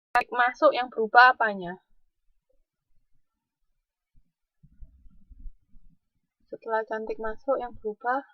Cantik masuk yang berubah apanya? Setelah Cantik masuk yang berubah,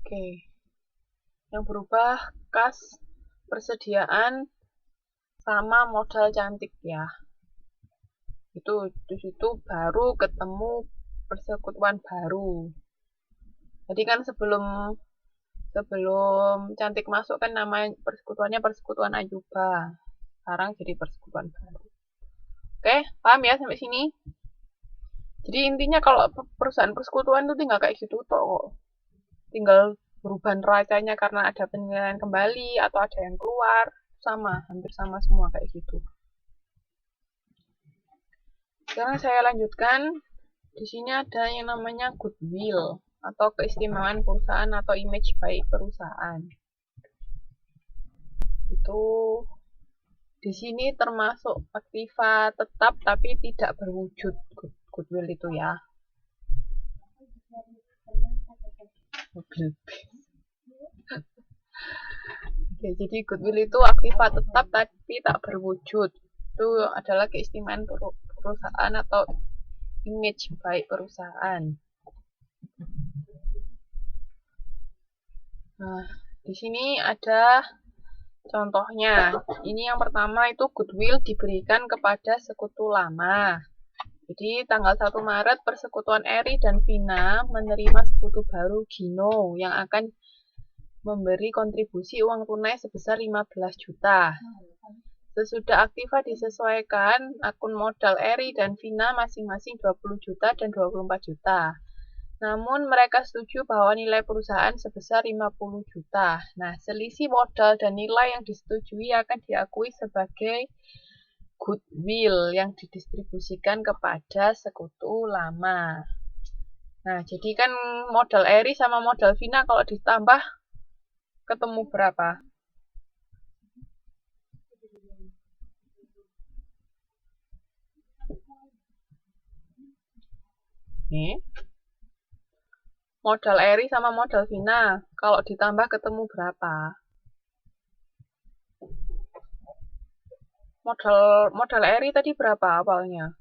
oke. Yang berubah kas persediaan sama modal Cantik ya. Itu di situ baru ketemu persekutuan baru. Jadi kan sebelum Cantik masuk kan nama persekutuannya Persekutuan Ayuba. Sekarang jadi persekutuan baru. Oke, paham ya sampai sini? Jadi intinya kalau perusahaan persekutuan itu tinggal kayak gitu kok. Tinggal berubah neracanya karena ada penilaian kembali atau ada yang keluar. Sama, hampir sama semua kayak gitu. Sekarang saya lanjutkan. Di sini ada yang namanya goodwill atau keistimewaan perusahaan atau image baik perusahaan. Itu di sini termasuk aktiva tetap tapi tidak berwujud goodwill itu ya. Oke, jadi goodwill itu aktiva tetap tapi tak berwujud. Itu adalah keistimewaan perusahaan atau image baik perusahaan. Nah, di sini ada contohnya. Ini yang pertama itu goodwill diberikan kepada sekutu lama. Jadi tanggal 1 Maret Persekutuan Eri dan Vina menerima sekutu baru Gino yang akan memberi kontribusi uang tunai sebesar 15 juta. Sesudah aktiva disesuaikan, akun modal Eri dan Vina masing-masing 20 juta dan 24 juta. Namun mereka setuju bahwa nilai perusahaan sebesar 50 juta. Nah, selisih modal dan nilai yang disetujui akan diakui sebagai goodwill yang didistribusikan kepada sekutu lama. Nah, jadi kan modal Eri sama modal Vina kalau ditambah ketemu berapa? Nih. Modal Eri sama modal Vina, kalau ditambah ketemu berapa? Modal Eri tadi berapa awalnya?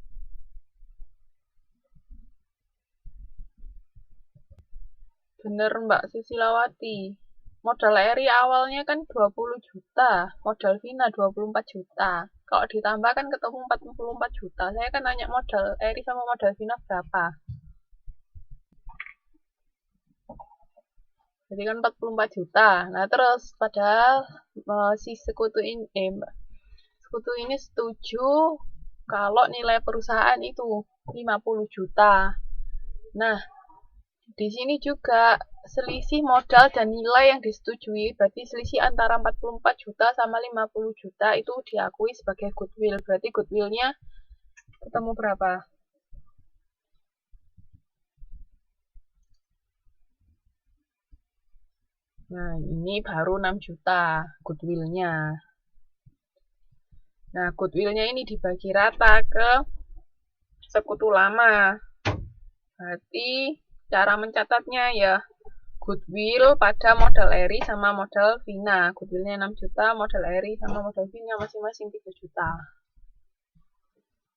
Bener Mbak Susilawati. Modal Eri awalnya kan 20 juta, modal Vina 24 juta. Kalau ditambah kan ketemu 44 juta. Saya kan nanya modal Eri sama modal Vina berapa. Jadi kan 44 juta. Nah, terus padahal si sekutu ini setuju kalau nilai perusahaan itu 50 juta. Nah, di sini juga selisih modal dan nilai yang disetujui, berarti selisih antara 44 juta sama 50 juta itu diakui sebagai goodwill. Berarti goodwillnya ketemu berapa? Nah, ini baru 6 juta goodwillnya. Nah, goodwillnya ini dibagi rata ke sekutu lama. Berarti cara mencatatnya ya goodwill pada modal Eri sama modal Vina. Goodwillnya 6 juta, modal Eri sama modal Vina masing-masing 3 juta.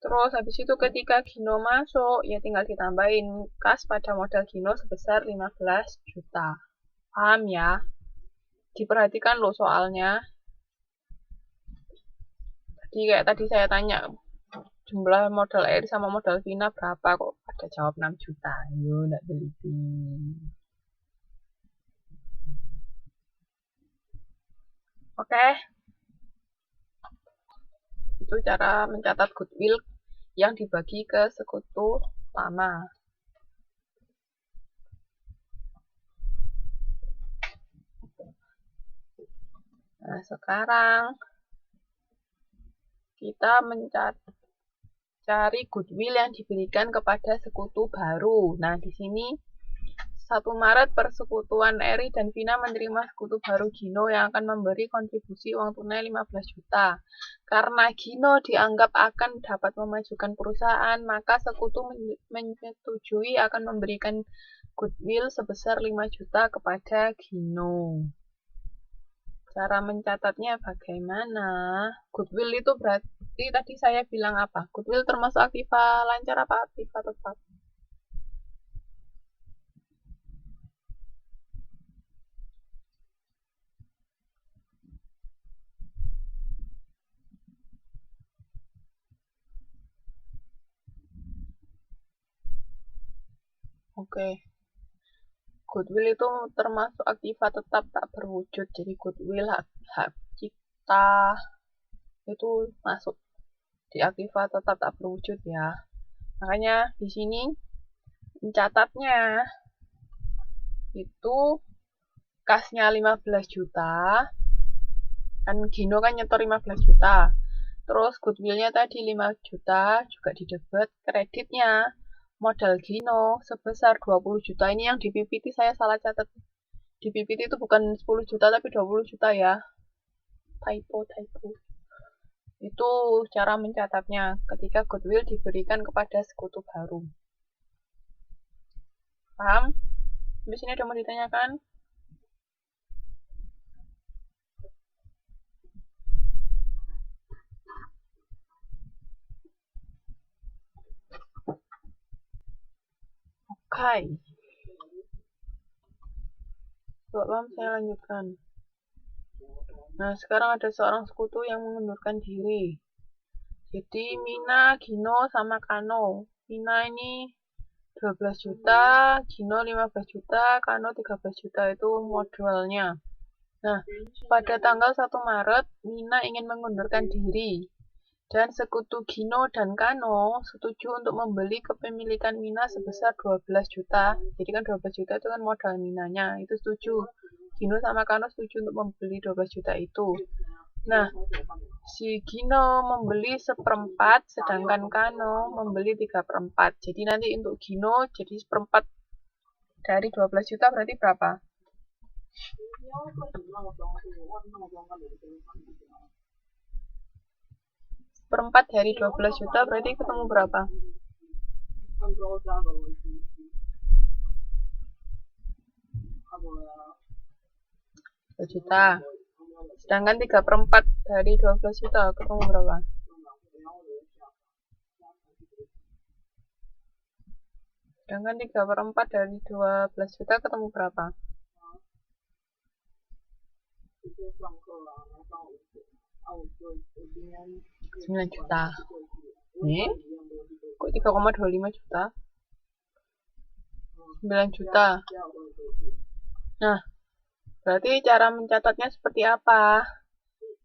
Terus habis itu ketika Gino masuk, ya tinggal ditambahin kas pada modal Gino sebesar 15 juta. Paham ya? Diperhatikan loh soalnya. Jadi kayak tadi saya tanya, jumlah modal Eri sama modal Vina berapa kok? Ada jawab 6 juta. Ayo, enggak teliti. Oke, itu cara mencatat goodwill yang dibagi ke sekutu lama. Nah, sekarang kita mencari goodwill yang diberikan kepada sekutu baru. Nah, di sini 1 Maret Persekutuan Eri dan Vina menerima sekutu baru Gino yang akan memberi kontribusi uang tunai 15 juta. Karena Gino dianggap akan dapat memajukan perusahaan, maka sekutu menyetujui akan memberikan goodwill sebesar 5 juta kepada Gino. Cara mencatatnya bagaimana? Goodwill itu berarti tadi saya bilang apa? Goodwill termasuk aktiva lancar apa aktiva tetap? Oke. Goodwill itu termasuk aktiva tetap tak berwujud. Jadi goodwill, hak cipta itu masuk di aktiva tetap tak berwujud ya. Makanya di sini mencatatnya itu kasnya 15 juta. Kan Gino kan nyetor 15 juta. Terus goodwillnya tadi 5 juta juga didebet. Kreditnya modal Gino sebesar 20 juta. Ini yang di PPT saya salah catat. Di PPT itu bukan 10 juta tapi 20 juta ya. Typo. Itu cara mencatatnya ketika goodwill diberikan kepada sekutu baru. Paham? Di sini ada mau ditanyakan? Oke. Paham, saya lanjutkan. Nah, sekarang ada seorang sekutu yang mengundurkan diri. Jadi Mina, Gino, sama Kano. Mina ini 12 juta, Gino 15 juta, Kano 13 juta itu modalnya. Nah, pada tanggal 1 Maret, Mina ingin mengundurkan diri. Dan sekutu Gino dan Kano setuju untuk membeli kepemilikan Mina sebesar 12 juta. Jadi kan 12 juta itu kan modal Minanya, itu setuju. Gino sama Kano setuju untuk membeli 12 juta itu. Nah, si Gino membeli 1/4, sedangkan Kano membeli 3/4. Jadi nanti untuk Gino jadi 1/4 dari 12 juta berarti berapa? 1/4 dari 12 juta berarti ketemu berapa? 2 juta. Sedangkan 3/4 dari 12 juta ketemu berapa? Sedangkan 3/4 dari 12 juta ketemu berapa? 9 juta. Kok 3,25 juta? 9 juta. Nah, berarti cara mencatatnya seperti apa?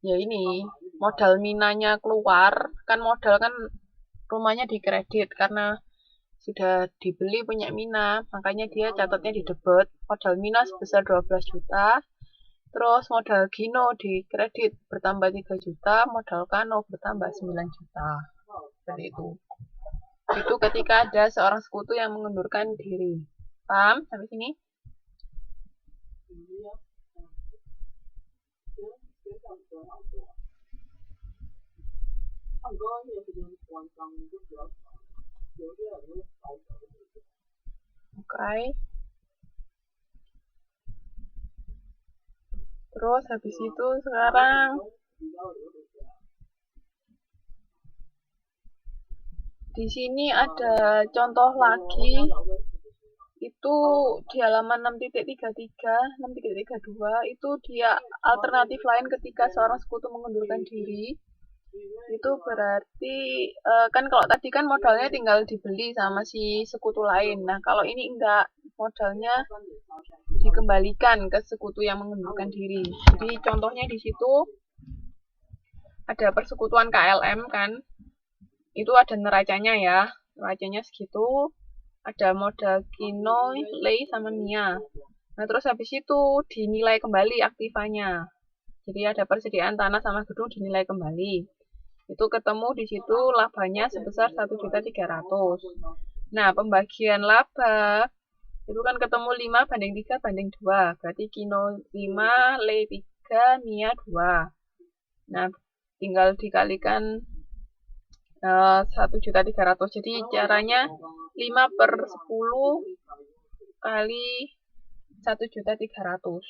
Ya ini, modal Minanya keluar, kan modal kan rumahnya dikredit karena sudah dibeli punya Mina, makanya dia catatnya di debit. Modal Mina sebesar 12 juta, terus modal Gino dikredit bertambah 3 juta, modal Kano bertambah 9 juta. Seperti itu. Itu ketika ada seorang sekutu yang mengundurkan diri. Paham sampai sini? Oke. Terus habis itu sekarang di sini ada contoh lagi. Itu di halaman 6.33, 6.32 itu dia alternatif lain ketika seorang sekutu mengundurkan diri. Itu berarti kan kalau tadi kan modalnya tinggal dibeli sama si sekutu lain. Nah, kalau ini enggak, modalnya dikembalikan ke sekutu yang mengundurkan diri. Jadi contohnya di situ ada persekutuan KLM kan. Itu ada neracanya ya. Neracanya segitu. Ada modal Gino, Lei, sama Mia. Nah, terus habis itu dinilai kembali aktivanya. Jadi ada persediaan tanah sama gedung dinilai kembali. Itu ketemu di situ labanya sebesar 1.300.000. Nah, pembagian laba itu kan ketemu 5 banding 3 banding 2. Berarti Gino 5, Lei 3, Mia 2. Nah, tinggal dikalikan 1.300.000. Jadi caranya 5/10 kali 1.300.000.